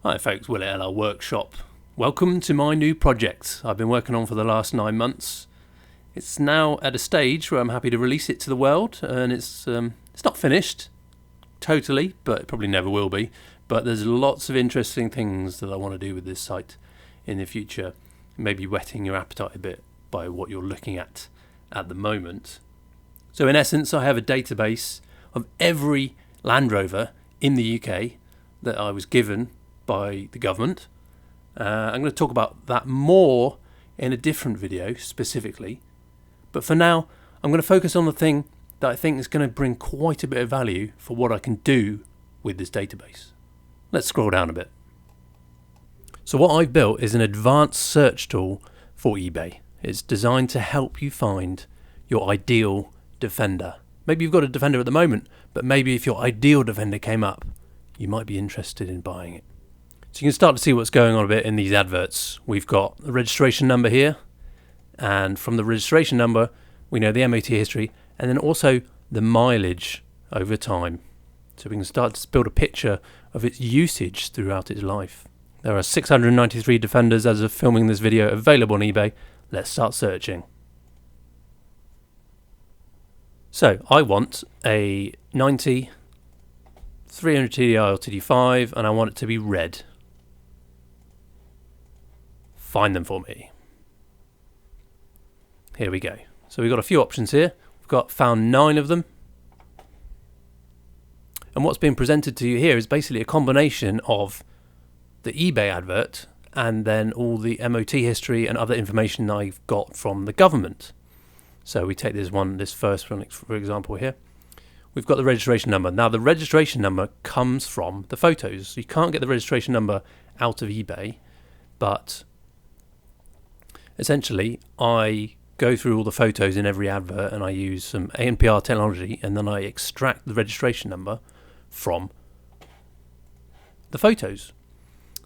Hi folks, Will at LR Workshop. Welcome to my new project I've been working on for the last 9 months. It's now at a stage where I'm happy to release it to the world, and it's not finished totally, but it probably never will be. But there's lots of interesting things that I want to do with this site in the future, maybe whetting your appetite a bit by what you're looking at the moment. So in essence, I have a database of every Land Rover in the UK that I was given by the government. I'm going to talk about that more in a different video specifically, but for now I'm going to focus on the thing that I think is going to bring quite a bit of value for what I can do with this database. Let's scroll down a bit. So what I've built is an advanced search tool for eBay. It's designed to help you find your ideal Defender. Maybe you've got a Defender at the moment, but maybe if your ideal Defender came up, you might be interested in buying it. So you can start to see what's going on a bit in these adverts. We've got the registration number here, and from the registration number we know the MOT history, and then also the mileage over time. So we can start to build a picture of its usage throughout its life. There are 693 Defenders as of filming this video available on eBay. Let's start searching. So I want a 90 300 TDI or TD5, and I want it to be red. Find them for me. Here we go. So we've got a few options here. We've got found 9 of them. And what's being presented to you here is basically a combination of the eBay advert and then all the MOT history and other information I've got from the government. So we take this first one, for example, here. We've got the registration number. Now the registration number comes from the photos. So you can't get the registration number out of eBay, but essentially I go through all the photos in every advert and I use some ANPR technology, and then I extract the registration number from the photos.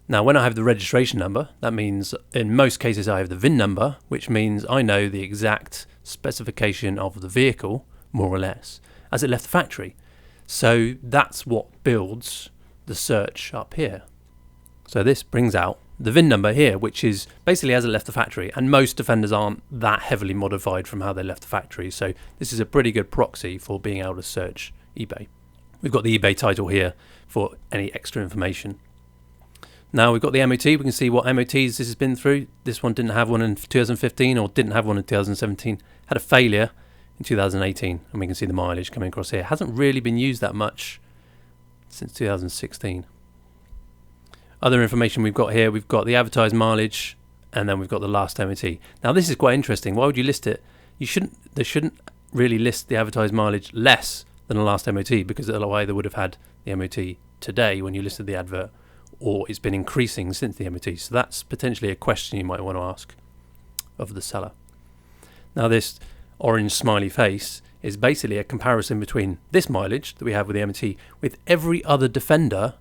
Now when I have the registration number, that means in most cases I have the VIN number, which means I know the exact specification of the vehicle, more or less, as it left the factory. So that's what builds the search up here. So this brings out the VIN number here, which is basically as it left the factory, and most Defenders aren't that heavily modified from how they left the factory, so this is a pretty good proxy for being able to search eBay. We've got the eBay title here for any extra information. Now we've got the MOT. We can see what MOTs this has been through. This one didn't have one in 2015, or didn't have one in 2017, had a failure in 2018, and we can see the mileage coming across here. It hasn't really been used that much since 2016. Other information we've got here, we've got the advertised mileage, and then we've got the last MOT. Now this is quite interesting. Why would you list it? They shouldn't really list the advertised mileage less than the last MOT, because it'll either would have had the MOT today when you listed the advert, or it's been increasing since the MOT. So that's potentially a question you might want to ask of the seller. Now this orange smiley face is basically a comparison between this mileage that we have with the MOT with every other Defender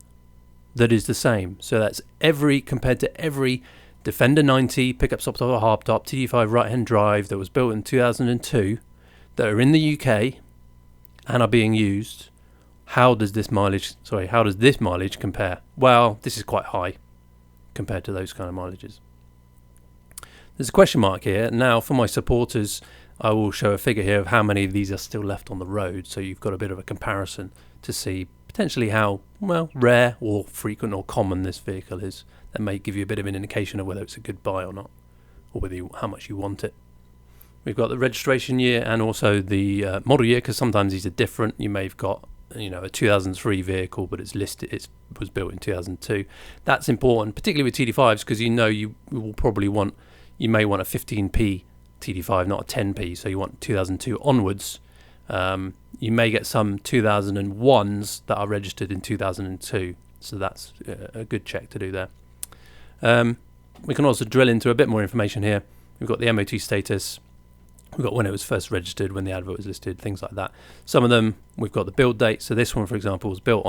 that is the same. So that's compared to every Defender 90 pickup stop top or hardtop TD5 right hand drive that was built in 2002 that are in the UK and are being used. How does this mileage compare? Well, this is quite high compared to those kind of mileages. There's a question mark here. Now for my supporters, I will show a figure here of how many of these are still left on the road, so you've got a bit of a comparison to see potentially how rare or frequent or common this vehicle is. That may give you a bit of an indication of whether it's a good buy or not, or how much you want it. We've got the registration year and also the model year, because sometimes these are different. You may have got a 2003 vehicle, but it was built in 2002. That's important, particularly with TD5s, because you may want a 15p TD5, not a 10p, so you want 2002 onwards. You may get some 2001s that are registered in 2002, so that's a good check to do there. We can also drill into a bit more information here. We've got the MOT status, we've got when it was first registered, when the advert was listed, things like that. Some of them we've got the build date, so this one for example was built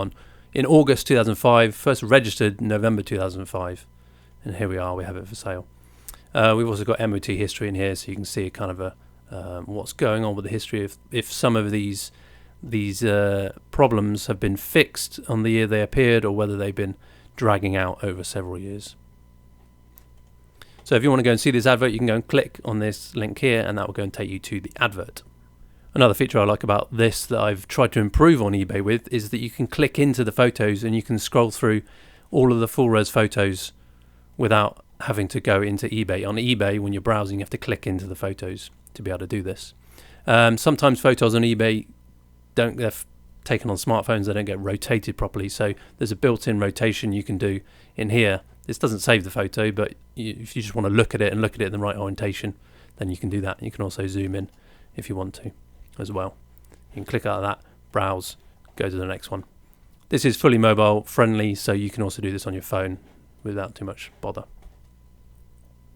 in August 2005, first registered November 2005, and here we are, we have it for sale. We've also got MOT history in here, so you can see kind of what's going on with the history, if some of these problems have been fixed on the year they appeared, or whether they've been dragging out over several years. So if you want to go and see this advert, you can go and click on this link here, and that will go and take you to the advert. Another feature I like about this that I've tried to improve on eBay with is that you can click into the photos and you can scroll through all of the full res photos without having to go into eBay. On eBay, when you're browsing, you have to click into the photos to be able to do this. Sometimes photos on eBay they're taken on smartphones, they don't get rotated properly, so there's a built-in rotation you can do in here. This doesn't save the photo, but if you just want to look at it and look at it in the right orientation, then you can do that. You can also zoom in if you want to as well. You can click out of that, browse, go to the next one. This is fully mobile friendly, so you can also do this on your phone without too much bother.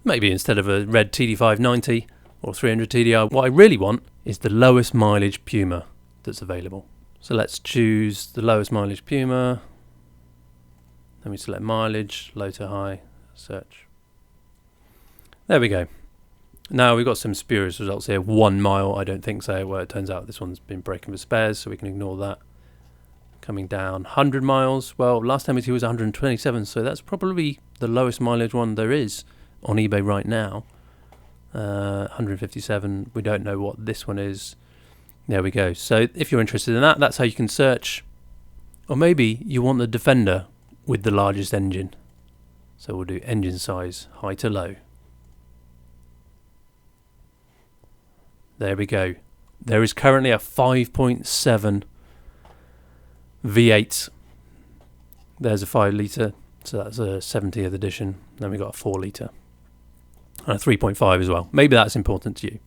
Maybe instead of a red TD590 or 300 TDI, what I really want is the lowest mileage Puma that's available. So let's choose the lowest mileage Puma. Then we select mileage, low to high, search. There we go. Now we've got some spurious results here. 1 mile, I don't think so. Well, it turns out this one's been breaking for spares, so we can ignore that. Coming down 100 miles. Well, last MOT was 127, so that's probably the lowest mileage one there is on eBay right now. 157. We don't know what this one is. There we go. So if you're interested in that, that's how you can search. Or maybe you want the Defender with the largest engine. So we'll do engine size, high to low. There we go. There is currently a 5.7 V8. There's a 5 litre, so that's a 70th edition. Then we've got a 4 litre. And a 3.5 as well. Maybe that's important to you.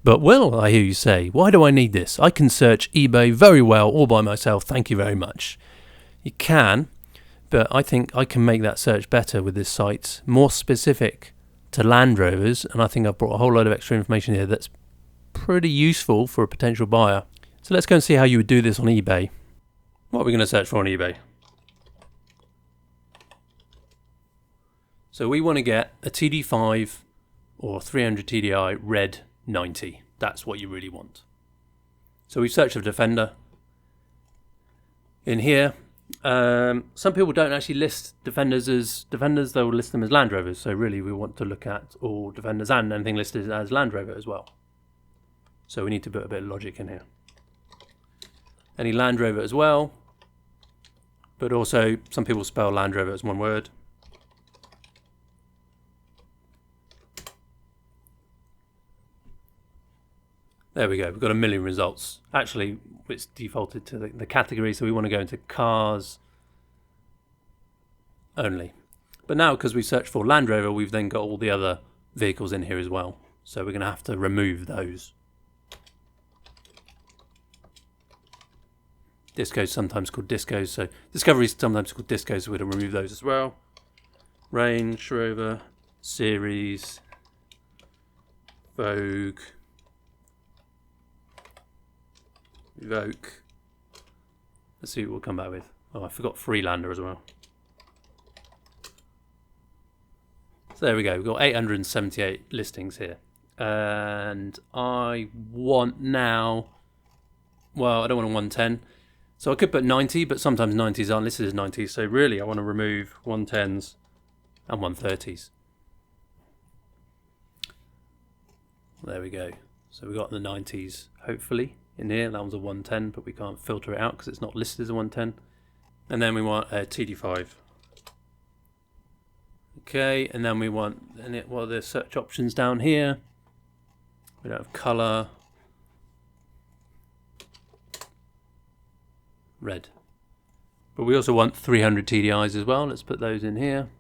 But Will, I hear you say, why do I need this? I can search eBay very well all by myself, thank you very much. You can, but I think I can make that search better with this site, more specific to Land Rovers, and I think I've brought a whole load of extra information here that's pretty useful for a potential buyer. So let's go and see how you would do this on eBay. What are we going to search for on eBay? So we want to get a TD5 or 300 TDI red 90. That's what you really want. So we've searched for Defender. In here, some people don't actually list Defenders as Defenders, they'll list them as Land Rovers. So really we want to look at all Defenders and anything listed as Land Rover as well. So we need to put a bit of logic in here. Any Land Rover as well, but also some people spell Land Rover as one word. There we go, we've got 1 million results. Actually, it's defaulted to the category, so we want to go into cars only. But now, because we searched for Land Rover, we've then got all the other vehicles in here as well. So we're going to have to remove those. Disco's sometimes called Discos, so Discovery's sometimes called Discos, so we're going to remove those as well. Range Rover, Series, Vogue, Evoque. Let's see what we'll come back with. Oh, I forgot Freelander as well. So there we go. We've got 878 listings here. And I want now... Well, I don't want a 110. So I could put 90, but sometimes 90s aren't listed as 90s. So really, I want to remove 110s and 130s. There we go. So we've got the 90s, hopefully. In here, that one's a 110, but we can't filter it out because it's not listed as a 110. And then we want a TD5. Okay, and then we want, what are the search options down here? We don't have colour. Red. But we also want 300 TDIs as well. Let's put those in here.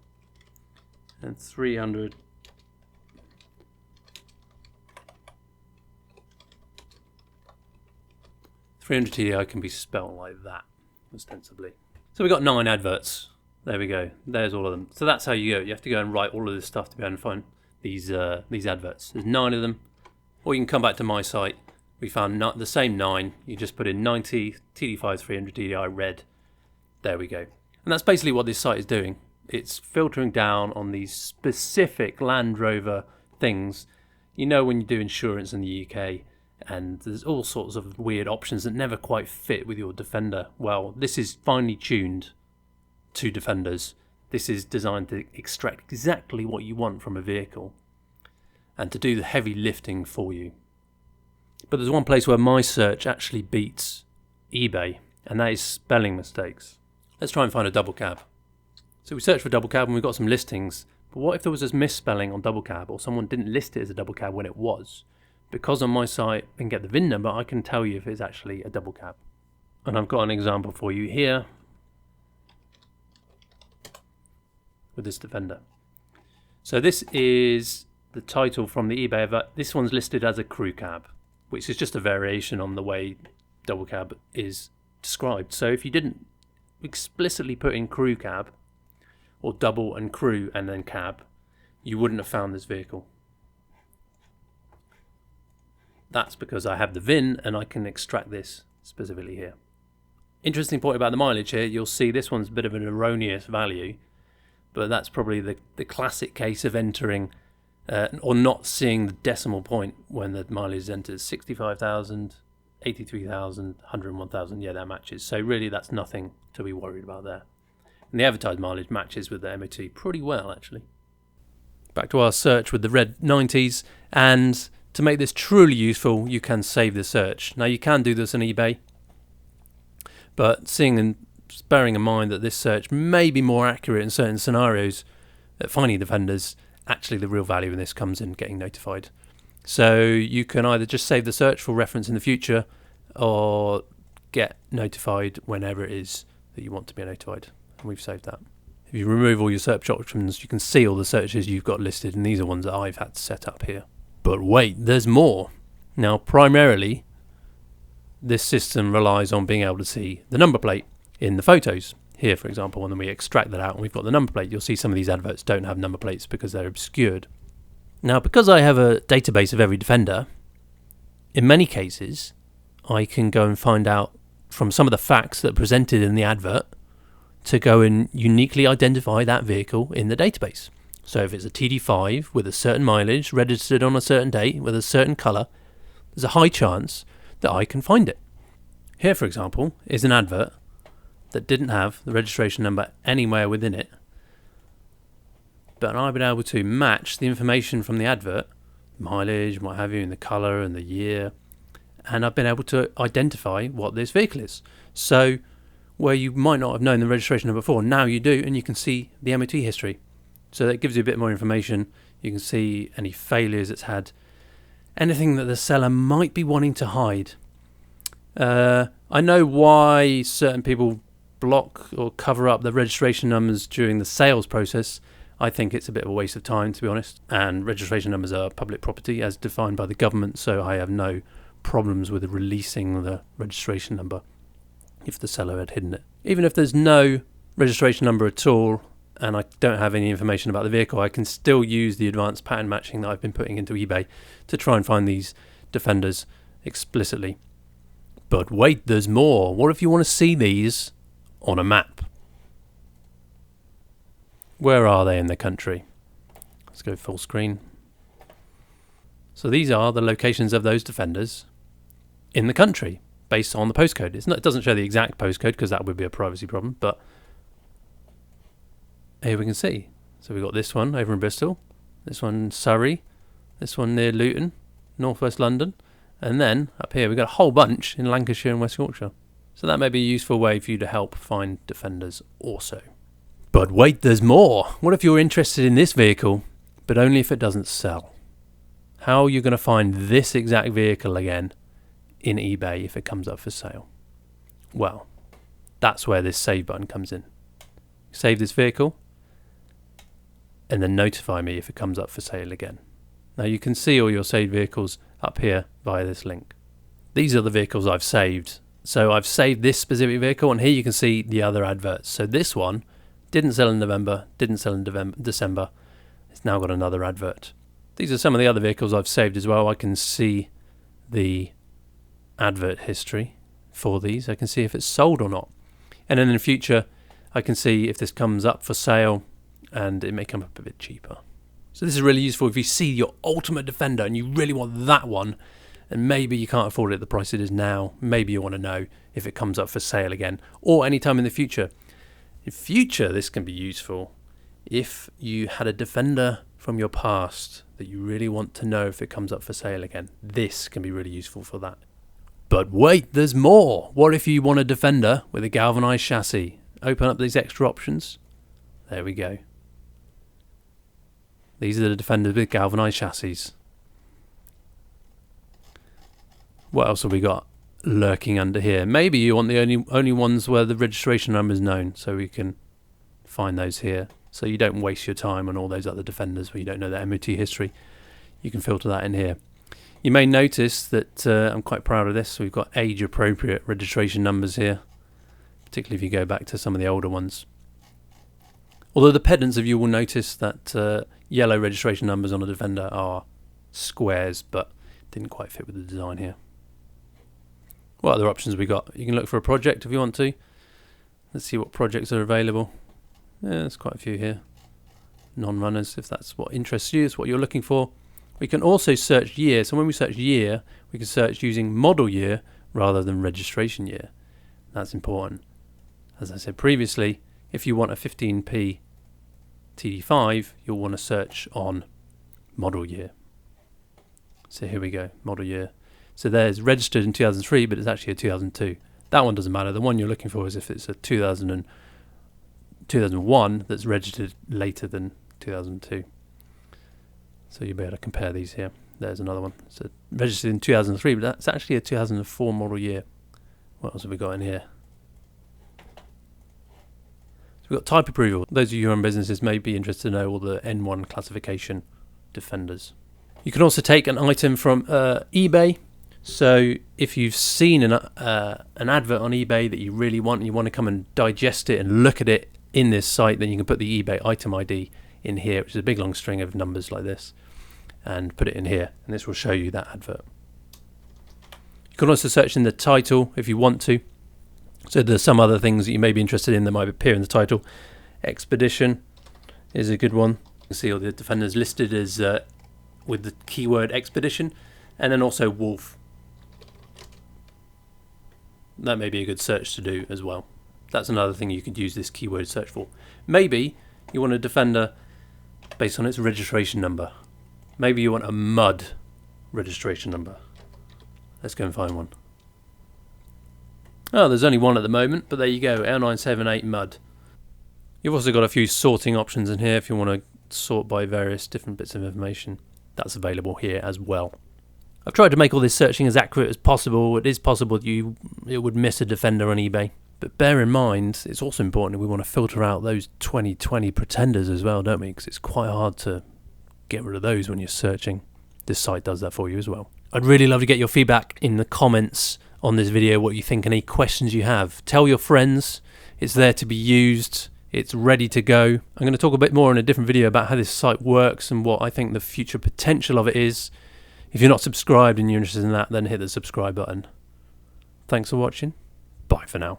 And 300. TDI can be spelled like that, ostensibly. So we've got 9 adverts. There we go. There's all of them. So that's how you go. You have to go and write all of this stuff to be able to find these adverts. There's 9 of them. Or you can come back to my site. We found the same 9. You just put in 90, TD5, 300 TDI, red. There we go. And that's basically what this site is doing. It's filtering down on these specific Land Rover things. You know, when you do insurance in the UK, and there's all sorts of weird options that never quite fit with your Defender. Well, this is finely tuned to Defenders. This is designed to extract exactly what you want from a vehicle and to do the heavy lifting for you. But there's one place where my search actually beats eBay, and that is spelling mistakes. Let's try and find a double cab. So we searched for double cab and we got some listings, but what if there was a misspelling on double cab, or someone didn't list it as a double cab when it was? Because on my site I can get the VIN number, I can tell you if it's actually a double cab. And I've got an example for you here with this Defender. So this is the title from the eBay advert. This one's listed as a crew cab, which is just a variation on the way double cab is described. So if you didn't explicitly put in crew cab, or double and crew and then cab, you wouldn't have found this vehicle. That's because I have the VIN and I can extract this specifically here. Interesting point about the mileage here, you'll see this one's a bit of an erroneous value, but that's probably the classic case of entering or not seeing the decimal point when the mileage is entered. 65,000, 83,000, 101,000, yeah, that matches. So really that's nothing to be worried about there. And the advertised mileage matches with the MOT pretty well, actually. Back to our search with the red 90s, and to make this truly useful, you can save the search. Now you can do this on eBay, but seeing and bearing in mind that this search may be more accurate in certain scenarios at finding Defenders, actually the real value in this comes in getting notified. So you can either just save the search for reference in the future, or get notified whenever it is that you want to be notified. And we've saved that. If you remove all your search options, you can see all the searches you've got listed, and these are ones that I've had to set up here. But wait, there's more. Now, primarily, this system relies on being able to see the number plate in the photos. Here, for example, when we extract that out and we've got the number plate, you'll see some of these adverts don't have number plates because they're obscured. Now, because I have a database of every Defender, in many cases, I can go and find out from some of the facts that are presented in the advert to go and uniquely identify that vehicle in the database. So if it's a TD5 with a certain mileage, registered on a certain date, with a certain colour, there's a high chance that I can find it. Here, for example, is an advert that didn't have the registration number anywhere within it, but I've been able to match the information from the advert, mileage, what have you, and the colour and the year, and I've been able to identify what this vehicle is. So where you might not have known the registration number before, now you do, and you can see the MOT history. So that gives you a bit more information. You can see any failures it's had, anything that the seller might be wanting to hide. I know why certain people block or cover up the registration numbers during the sales process. I think it's a bit of a waste of time, to be honest. And registration numbers are public property as defined by the government, so I have no problems with releasing the registration number if the seller had hidden it. Even if there's no registration number at all and I don't have any information about the vehicle, I can still use the advanced pattern matching that I've been putting into eBay to try and find these Defenders explicitly. But wait, there's more. What if you want to see these on a map? Where are they in the country? Let's go full screen. So these are the locations of those Defenders in the country based on the postcode. It doesn't show the exact postcode because that would be a privacy problem, but here we can see. So we've got this one over in Bristol, this one in Surrey, this one near Luton, northwest London, and then up here we've got a whole bunch in Lancashire and West Yorkshire. So that may be a useful way for you to help find Defenders also. But wait, there's more. What if you're interested in this vehicle, but only if it doesn't sell? How are you going to find this exact vehicle again in eBay if it comes up for sale? Well, that's where this save button comes in. Save this vehicle and then notify me if it comes up for sale again. Now you can see all your saved vehicles up here via this link. These are the vehicles I've saved. So I've saved this specific vehicle, and here you can see the other adverts. So this one didn't sell in November, didn't sell in December. It's now got another advert. These are some of the other vehicles I've saved as well. I can see the advert history for these. I can see if it's sold or not. And then in the future, I can see if this comes up for sale, and it may come up a bit cheaper. So this is really useful if you see your ultimate Defender and you really want that one, and maybe you can't afford it at the price it is now. Maybe you want to know if it comes up for sale again or anytime in the future. In future, this can be useful if you had a Defender from your past that you really want to know if it comes up for sale again. This can be really useful for that. But wait, there's more. What if you want a Defender with a galvanized chassis? Open up these extra options. There we go. These are the Defenders with galvanized chassis. What else have we got lurking under here? Maybe you want the only ones where the registration number is known, so we can find those here. So you don't waste your time on all those other Defenders where you don't know their MOT history. You can filter that in here. You may notice that I'm quite proud of this. We've got age-appropriate registration numbers here, particularly if you go back to some of the older ones. Although the pedants of you will notice that yellow registration numbers on a Defender are squares, but didn't quite fit with the design here. What other options we got? You can look for a project if you want to. Let's see what projects are available. Yeah, there's quite a few here. Non-runners, if that's what interests you, it's what you're looking for. We can also search year. So when we search year, we can search using model year rather than registration year. That's important. As I said previously, if you want a 15p TD5, you'll want to search on model year. So here we go, model year. So there's registered in 2003, but it's actually a 2002. That one doesn't matter. The one you're looking for is if it's a 2001 that's registered later than 2002. So you'll be able to compare these here. There's another one. So registered in 2003, but that's actually a 2004 model year. What else have we got in here? So we've got type approval. Those of you who run businesses may be interested to know all the N1 classification Defenders. You can also take an item from eBay. So if you've seen an advert on eBay that you really want and you want to come and digest it and look at it in this site, then you can put the eBay item ID in here, which is a big long string of numbers like this, and put it in here, and this will show you that advert. You can also search in the title if you want to. So there's some other things that you may be interested in that might appear in the title. Expedition is a good one. You can see all the Defenders listed as with the keyword expedition, and then also wolf. That may be a good search to do as well. That's another thing you could use this keyword search for. Maybe you want a Defender based on its registration number. Maybe you want a mud registration number. Let's go and find one. Oh, there's only one at the moment, but there you go, L978 mud. You've also got a few sorting options in here if you want to sort by various different bits of information. That's available here as well. I've tried to make all this searching as accurate as possible. It is possible that it would miss a Defender on eBay. But bear in mind, it's also important that we want to filter out those 2020 pretenders as well, don't we? Because it's quite hard to get rid of those when you're searching. This site does that for you as well. I'd really love to get your feedback in the comments on this video, what you think, any questions you have. Tell your friends. It's there to be used. It's ready to go. I'm going to talk a bit more in a different video about how this site works and what I think the future potential of it is. If you're not subscribed and you're interested in that, then hit the subscribe button. Thanks for watching. Bye for now.